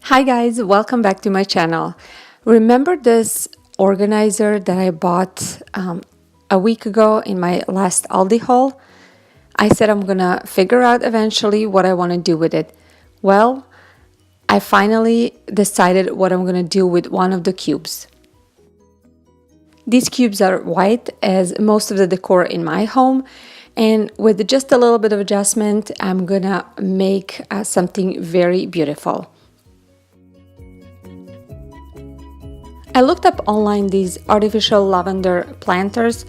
Hi guys, welcome back to my channel. Remember this organizer that I bought a week ago in my last Aldi haul? I said I'm gonna figure out eventually what I want to do with it. Well, I finally decided what I'm gonna do with one of the cubes. These cubes are white as most of the decor in my home, and with just a little bit of adjustment, I'm gonna make something very beautiful. I looked up online these artificial lavender planters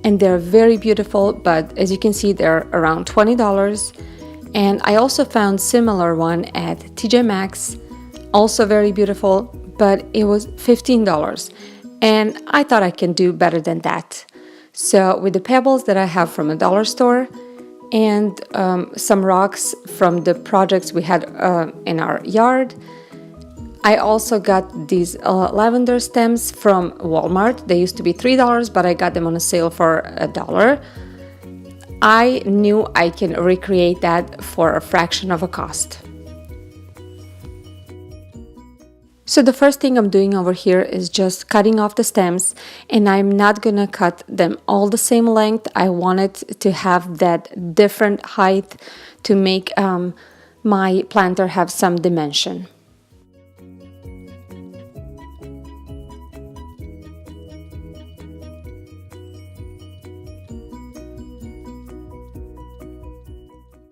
and they're very beautiful, but as you can see they're around $20. And I also found similar one at TJ Maxx, also very beautiful, but it was $15. And I thought I can do better than that. So with the pebbles that I have from a dollar store and some rocks from the projects we had in our yard, I also got these lavender stems from Walmart. They used to be $3, but I got them on a sale for $1. I knew I can recreate that for a fraction of a cost. So the first thing I'm doing over here is just cutting off the stems, and I'm not gonna cut them all the same length. I wanted to have that different height to make my planter have some dimension.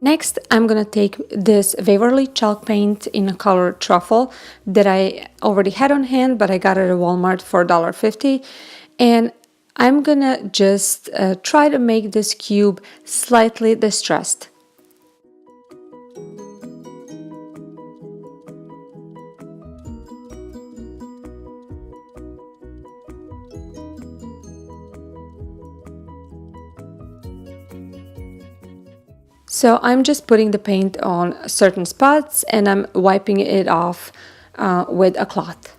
Next, I'm gonna take this Waverly chalk paint in a color truffle that I already had on hand, but I got it at Walmart for $1.50. And I'm gonna just try to make this cube slightly distressed. So I'm just putting the paint on certain spots and I'm wiping it off with a cloth.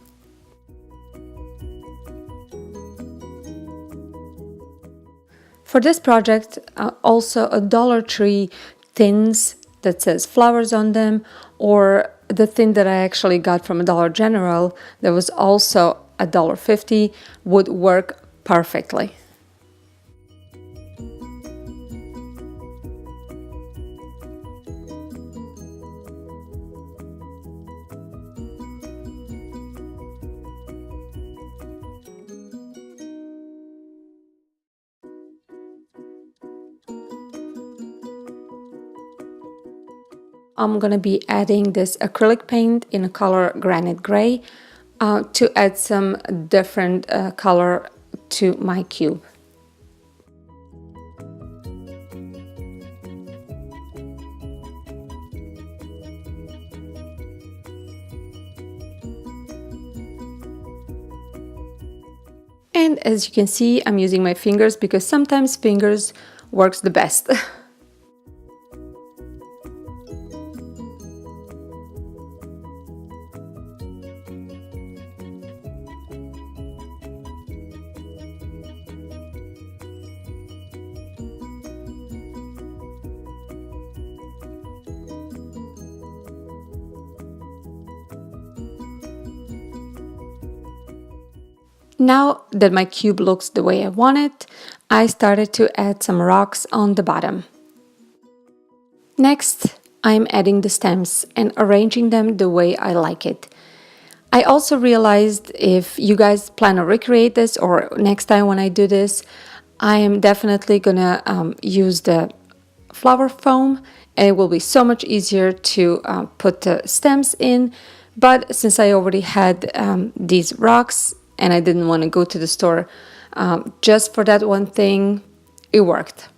For this project, also a Dollar Tree tins that says flowers on them, or the tin that I actually got from a Dollar General that was also $1.50 would work perfectly. I'm gonna be adding this acrylic paint in a color granite gray to add some different color to my cube. And as you can see, I'm using my fingers because sometimes fingers works the best. Now that my cube looks the way I want it, I started to add some rocks on the bottom. Next, I'm adding the stems and arranging them the way I like it. I also realized if you guys plan to recreate this or next time when I do this, I am definitely gonna use the flower foam, and it will be so much easier to put the stems in. But since I already had these rocks, and I didn't want to go to the store just for that one thing, it worked.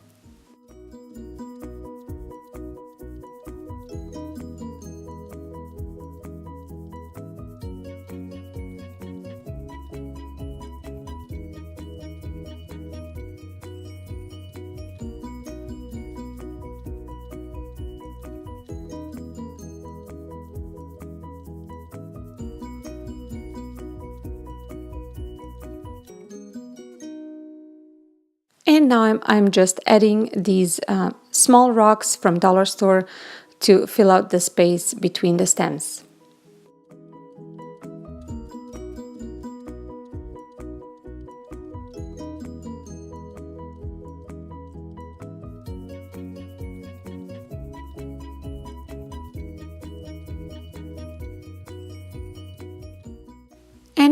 And now I'm just adding these small rocks from dollar store to fill out the space between the stems.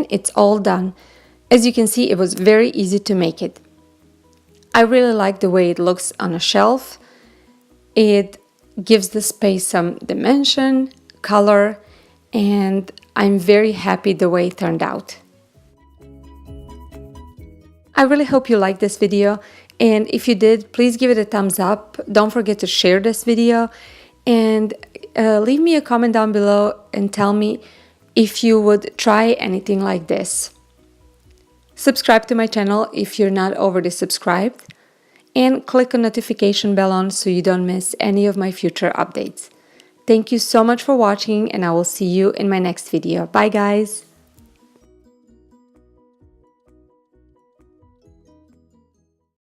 and it's all done. As you can see, it was very easy to make it. I really like the way it looks on a shelf. It gives the space some dimension, color, and I'm very happy the way it turned out. I really hope you liked this video, and if you did, please give it a thumbs up. Don't forget to share this video, and leave me a comment down below and tell me if you would try anything like this. Subscribe to my channel if you're not already subscribed, and click on notification bell on so you don't miss any of my future updates. Thank you so much for watching, and I will see you in my next video. Bye guys!